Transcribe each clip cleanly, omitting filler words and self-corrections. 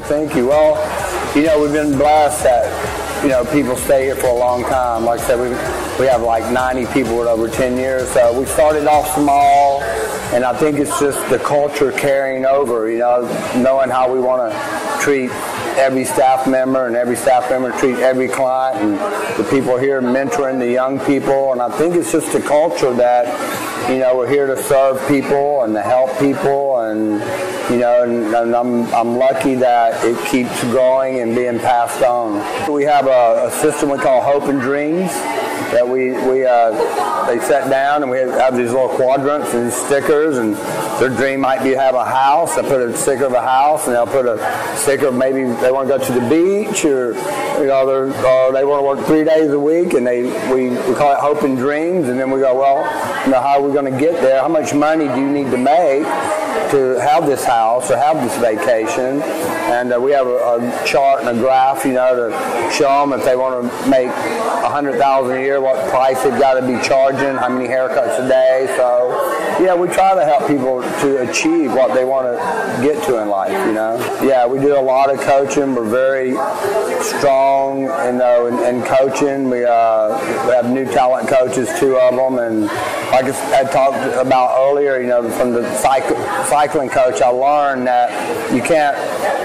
thank you. Well, you know, we've been blessed that, you know, people stay here for a long time. Like I said, we have like 90 people with over 10 years. So we started off small, and I think it's just the culture carrying over, you know, knowing how we want to treat every staff member, and every staff member treat every client, and the people here mentoring the young people. And I think it's just a culture that, you know, we're here to serve people and to help people, and you know, and I'm lucky that it keeps growing and being passed on. We have a system we call Hope and Dreams that they set down, and we have these little quadrants and stickers, and their dream might be to have a house. They put a sticker of a house, and they'll put a sticker, maybe they want to go to the beach, or you know, or they want to work 3 days a week, and we call it Hope and Dreams. And then we go, well, you know, how are we going to get there? How much money do you need to make to have this house or have this vacation? And we have a chart and a graph, you know, to show them if they want to make $100,000 a year, what price they've got to be charging, how many haircuts a day. So, yeah, we try to help people to achieve what they want to get to in life, you know. Yeah, we do a lot of coaching. We're very strong, you know, in coaching. We have new talent coaches, 2 of them, and like I talked about earlier, you know, from the cycling coach, I learned that you can't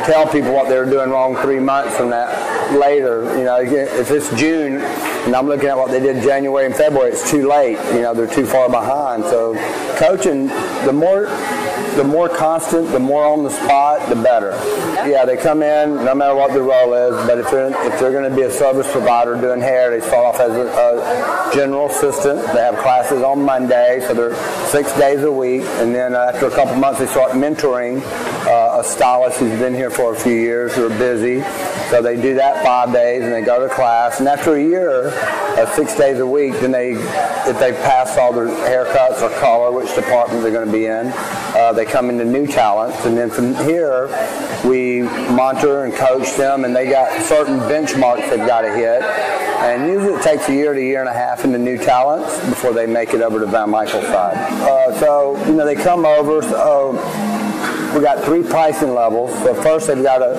tell people what they were doing wrong 3 months from that later. You know, if it's June and I'm looking at what they did January and February, it's too late. You know, they're too far behind. So coaching, the more constant, the more on the spot, the better. Yeah, they come in no matter what the role is, but if they're going to be a service provider doing hair, they start off as a general assistant. They have classes on Monday, so they're 6 days a week, and then after a couple months they start mentoring a stylist who's been here for a few years, who are busy. So they do that 5 days, and they go to class, and after a year, 6 days a week, then if they pass all their haircuts or color, which department they're going to be in, they come into new talents, and then from here we monitor and coach them, and they got certain benchmarks they've got to hit, and usually it takes a year to year and a half into new talents before they make it over to Van Michael's side. So, you know, they come over, so we got 3 pricing levels. So first they've got to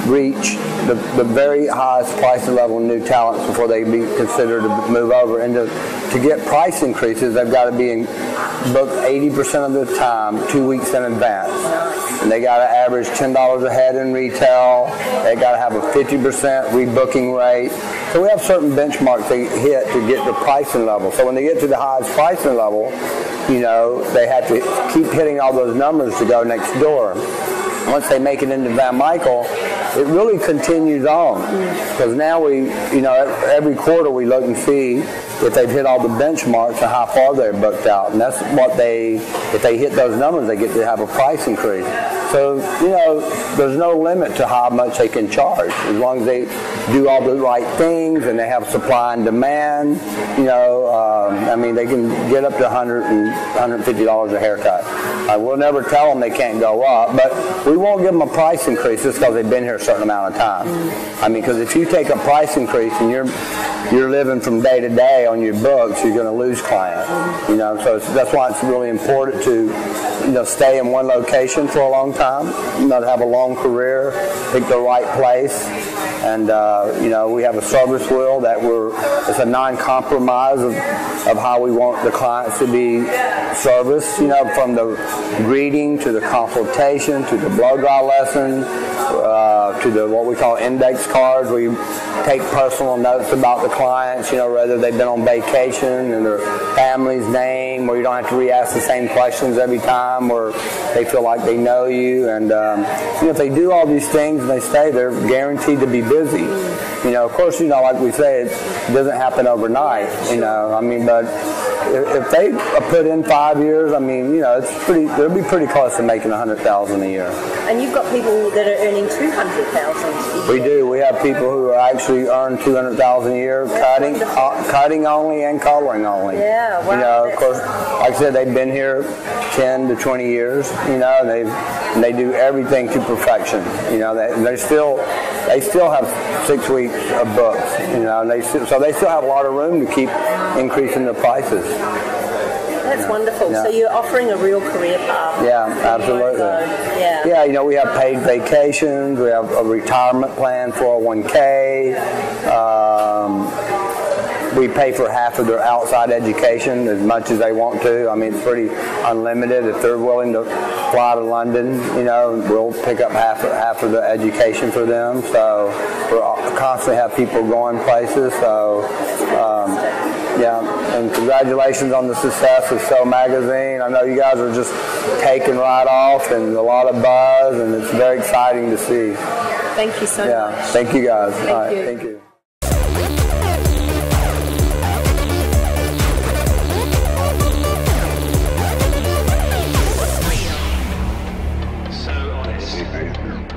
reach the very highest pricing level in new talents before they be considered to move over. And to get price increases, they've got to be booked 80% of the time, 2 weeks in advance. And they got to average $10 a head in retail. They got to have a 50% rebooking rate. So we have certain benchmarks they hit to get the pricing level. So when they get to the highest pricing level, you know, they have to keep hitting all those numbers to go next door. Once they make it into Van Michael, it really continues on, because now you know, every quarter we look and see if they've hit all the benchmarks and how far they're booked out, and that's what if they hit those numbers, they get to have a price increase. So, you know, there's no limit to how much they can charge, as long as they do all the right things and they have supply and demand. You know, I mean, they can get up to $100 and $150 a haircut. We'll never tell them they can't go up, but we won't give them a price increase just because they've been here a certain amount of time. I mean, because if you take a price increase and you're living from day to day on your books, you're going to lose clients. You know, so that's why it's really important to, you know, stay in one location for a long time, you know, to have a long career, pick the right place. And, you know, we have a service wheel that it's a non-compromise of how we want the clients to be serviced, you know, from the greeting to the consultation to the blow dry lesson to the what we call index cards, where you take personal notes about the clients, you know, whether they've been on vacation and their family's name, where you don't have to re-ask the same questions every time, or they feel like they know you. And, you know, if they do all these things and they stay, they're guaranteed to be busy. You know, of course, you know, like we say, it doesn't happen overnight, you know, I mean, but if they put in 5 years, I mean, you know, they'll be pretty close to making $100,000 a year. And you've got people that are earning $200,000. We do. We have people who actually earn $200,000 a year, cutting only and coloring only. Yeah, wow. You know, of course, like I said, they've been here 10 to 20 years. You know, and they do everything to perfection. You know, they still have 6 weeks of books. You know, and so they still have a lot of room to keep increasing their prices. That's wonderful. Yeah. So you're offering a real career path. Yeah, absolutely. Yeah. Yeah, we have paid vacations. We have a retirement plan, 401k. We pay for half of their outside education as much as they want to. I mean, it's pretty unlimited. If they're willing to fly to London, we'll pick up half of the education for them. So we constantly have people going places. So yeah, and congratulations on the success of So Magazine. I know you guys are just taking right off and a lot of buzz, and it's very exciting to see. Thank you so much. Yeah, thank you guys. Thank you. Thank you.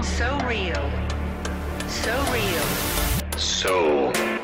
So real. So real. So